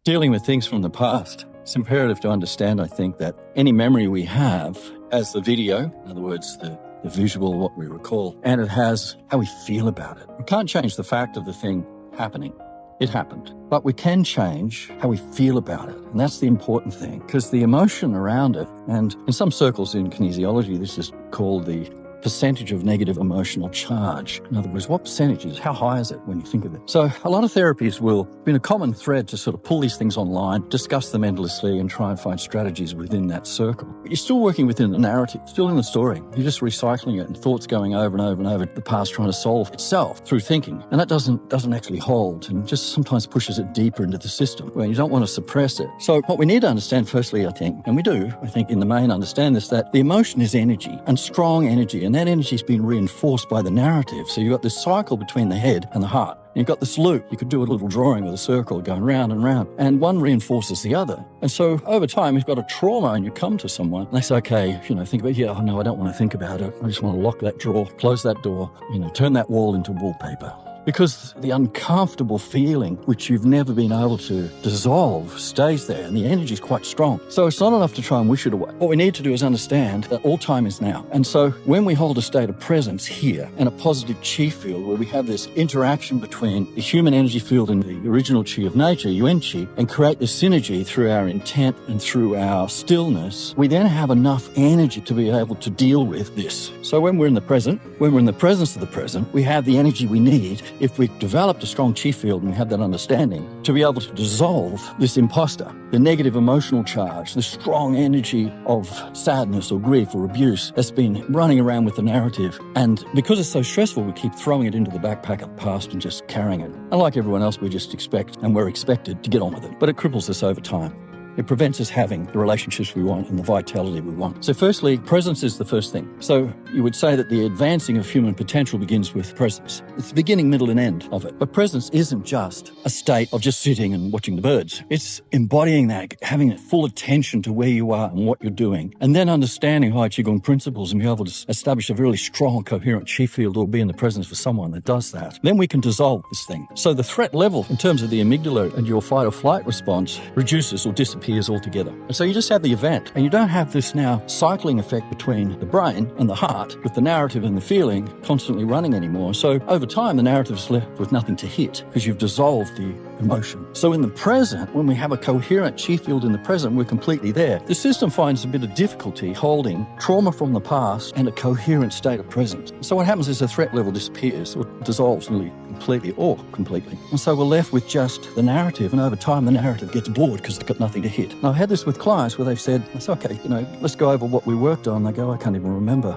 dealing with things from the past, it's imperative to understand, I think, that any memory we have has the video, in other words, the visual, what we recall, and it has how we feel about it. We can't change the fact of the thing happening. It happened. But we can change how we feel about it. And that's the important thing, because the emotion around it, and in some circles in kinesiology, this is called the percentage of negative emotional charge. In other words, what percentage is, how high is it when you think of it? So a lot of therapies will be a common thread to sort of pull these things online, discuss them endlessly, and try and find strategies within that circle. But you're still working within the narrative, still in the story. You're just recycling it and thoughts going over and over and over the past trying to solve itself through thinking. And that doesn't actually hold and just sometimes pushes it deeper into the system where you don't want to suppress it. So what we need to understand firstly, I think, and we do, I think in the main understand this, that the emotion is energy and strong energy. And that energy's been reinforced by the narrative. So you've got this cycle between the head and the heart. You've got this loop. You could do a little drawing with a circle going round and round, and one reinforces the other. And so over time, you've got a trauma and you come to someone and they say, okay, think about, oh no, I don't want to think about it. I just want to lock that drawer, close that door, turn that wall into wallpaper. Because the uncomfortable feeling, which you've never been able to dissolve, stays there, and the energy is quite strong. So it's not enough to try and wish it away. What we need to do is understand that all time is now. And so when we hold a state of presence here and a positive chi field, where we have this interaction between the human energy field and the original chi of nature, Yuan chi, and create this synergy through our intent and through our stillness, we then have enough energy to be able to deal with this. So when we're in the present, when we're in the presence of the present, we have the energy we need, if we developed a strong chi field and we have that understanding, to be able to dissolve this imposter, the negative emotional charge, the strong energy of sadness or grief or abuse that's been running around with the narrative. And because it's so stressful, we keep throwing it into the backpack of the past and just carrying it. And like everyone else, we just expect, and we're expected to get on with it. But it cripples us over time. It prevents us having the relationships we want and the vitality we want. So firstly, presence is the first thing. So you would say that the advancing of human potential begins with presence. It's the beginning, middle, and end of it. But presence isn't just a state of just sitting and watching the birds. It's embodying that, having full attention to where you are and what you're doing, and then understanding high Qigong principles and be able to establish a really strong, coherent chi field or be in the presence of someone that does that. Then we can dissolve this thing. So the threat level in terms of the amygdala and your fight or flight response reduces or disappears altogether. And so you just have the event, and you don't have this now cycling effect between the brain and the heart with the narrative and the feeling constantly running anymore. So over time, the narrative's left with nothing to hit because you've dissolved the emotion. So in the present, when we have a coherent chi field in the present, we're completely there. The system finds a bit of difficulty holding trauma from the past and a coherent state of presence. So what happens is the threat level disappears or dissolves nearly completely or completely. And so we're left with just the narrative, and over time the narrative gets bored because it's got nothing to hit. Now, I've had this with clients where they've said, it's okay, let's go over what we worked on. They go, I can't even remember.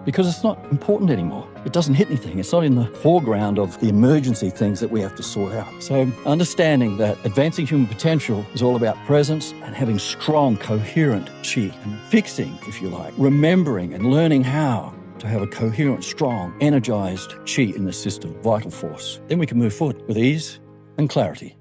Because it's not important anymore. It doesn't hit anything. It's not in the foreground of the emergency things that we have to sort out. So understanding that advancing human potential is all about presence and having strong, coherent chi, and fixing, if you like, remembering and learning how to have a coherent, strong, energized chi in the system, vital force. Then we can move forward with ease and clarity.